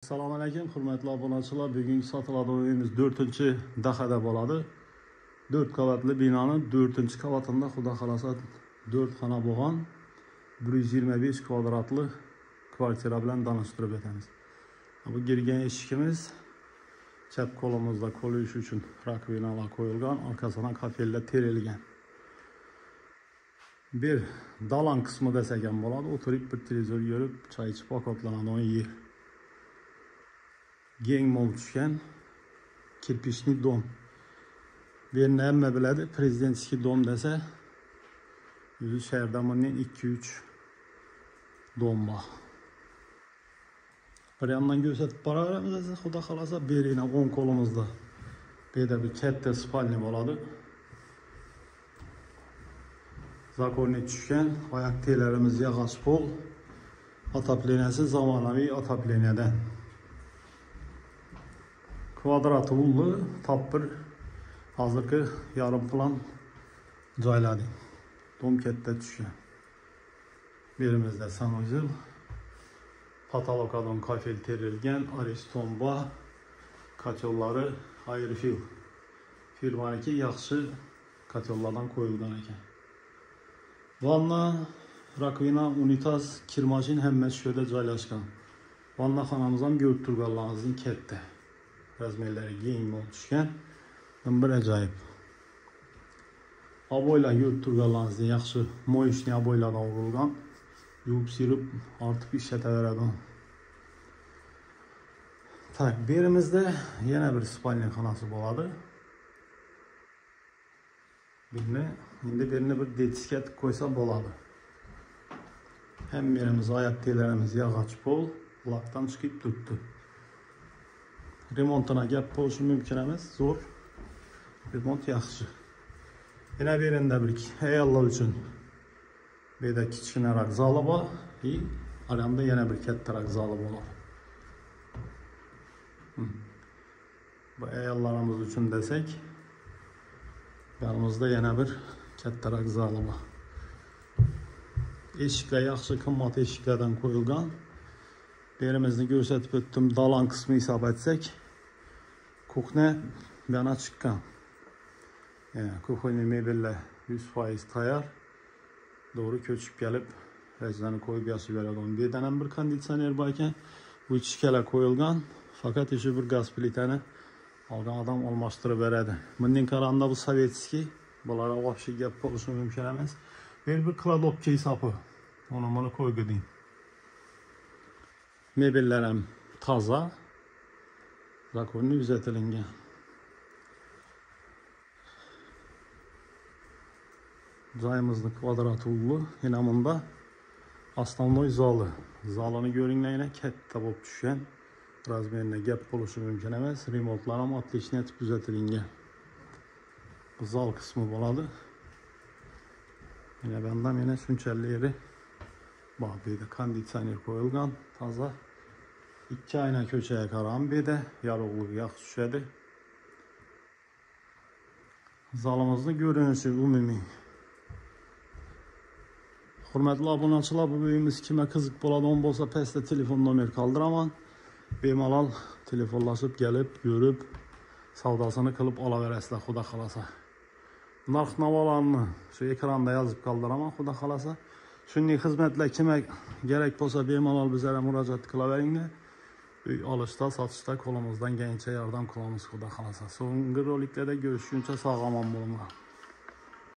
Assalomu alaykum, hurmatli obunachilar. Bugungi sotiladigan uyimiz 4-dahada bo'ladi. 4 qavatli binoning 4-qavatida xudo xolasa 4 xona bo'lgan 125 kvadratli kvartira bilan tanishtirib o'tamiz. Bu girgan eshigimiz chap qo'limizda qo'yish uchun rakvinalar qo'yilgan, orqasidan kafellar terilgan. Bir dalan qismi desak ham bo'ladi. O'tirib bir televizor ko'rib, choy ichib ovqatlanadigan yer. Keng mo'l tushgan kirpishli dom. Beni hamma biladi, prezidentskiy dom desa, o'zi shaharda bundan 2-3 dom bor. Bir yandan ko'rsatib boraveramiz, xudo xolasa, berina 10 qo'limizda. Bu yerda bir katta spalni bo'ladi. Zakorni tushgan, oyoq telarimiz yog'och pol, otopleniyasi zamonaviy otopleniyadan. Kvadrat ulli, topir, hozirgi yarim plan joyladi. Dom katta tushgan. Berimizda sanuzel, patologdan kafel terilgan, aristomba, kachollari Airfil. Firmaniki yaxshi kachollardan qo'yilgan ekan. Vanna, rakvina, unitaz, kirmashin hammasi shu yerda joylashgan. Vanna xonamiz ham ko'rib turganlaringizning katta. Razmerlari keng mo'l tushgan. Bir ajoyib. Oboylar ko'rib turganlaringizda yaxshi moyishli oboylardan urilgan. Yuvib silib ortib ishlataveradi. Tak, berimizda yana bir spalni xonasi bo'ladi. Endi bir detiskat qo'ysa bo'ladi. Hammerimiz, oyoq telarimiz yog'och pol, lakdan chiqib turibdi. Remontuna gap bo'lishi mumkin emas, zo'r. Remont yaxshi. Yana berenda bir ayollar uchun bu yerda kichkinaroq zali bor, aramda yana bir kattaroq zali bor. Bu ayollarimiz uchun desak, yanimizda yana bir kattaroq zali bor. Eshiklar yaxshi qimmat eshiklardan qo'yilgan. Berimizni ko'rsatib o'tdim, dalan qismi hisob etsak, kuxna yana chiqqan. Kuxna mebellar 100% tayyor. Doğru ko'chib kelib, rejlarni qo'yib yasab beradi. Bu yerdan ham bir konditsioner bor ekan. Bu ichkalar qo'yilgan, faqat o'sha bir gaz plitani olgan odam almashtirib beradi. Bundan qaraganda bu sovetskiy, bular vobshe gap bo'lishi mumkin emas. Bir kladopka hisobi. Onu qo'ydim. Mebeller ham toza. Zakorni uzatilgan. Joyimizning kvadrat ulli, yana bunda основной zali. Zalini ko'ringlar, yana katta bo'lib tushgan. Razmerida gap bo'lishi mumkin emas. Remontlar ham отлично etib uzatilgan. Bu zal qismi bo'ladi. Yana shunchalik yeri bor. Bu yerda konditsioner qo'yilgan, toza. 2 ayna ko'chaga qarab bu yerda yorug'lik yaxshi tushadi. Zalimizning ko'rinishi umumiy. Hurmatli obunachilar, bu uyimiz kimga qiziq bo'ladigan bo'lsa, pastda telefon nomer qoldiraman. Bemalol telefonlashib kelib, ko'rib, savdosini qilib olaverasizlar, xudo xolasa. Narx-navolarni shu ekranda yozib qoldiraman, xudo xolasa. Shunday xizmatlar kimga kerak bo'lsa, bemalol bizlarga murojaat qilaveringlar. Uy olishda, sotishda qo'limizdan kelgancha yordam qilamiz, xudo xolasa. So'nggi roliklarda ko'rishguncha sog' omon bo'linglar.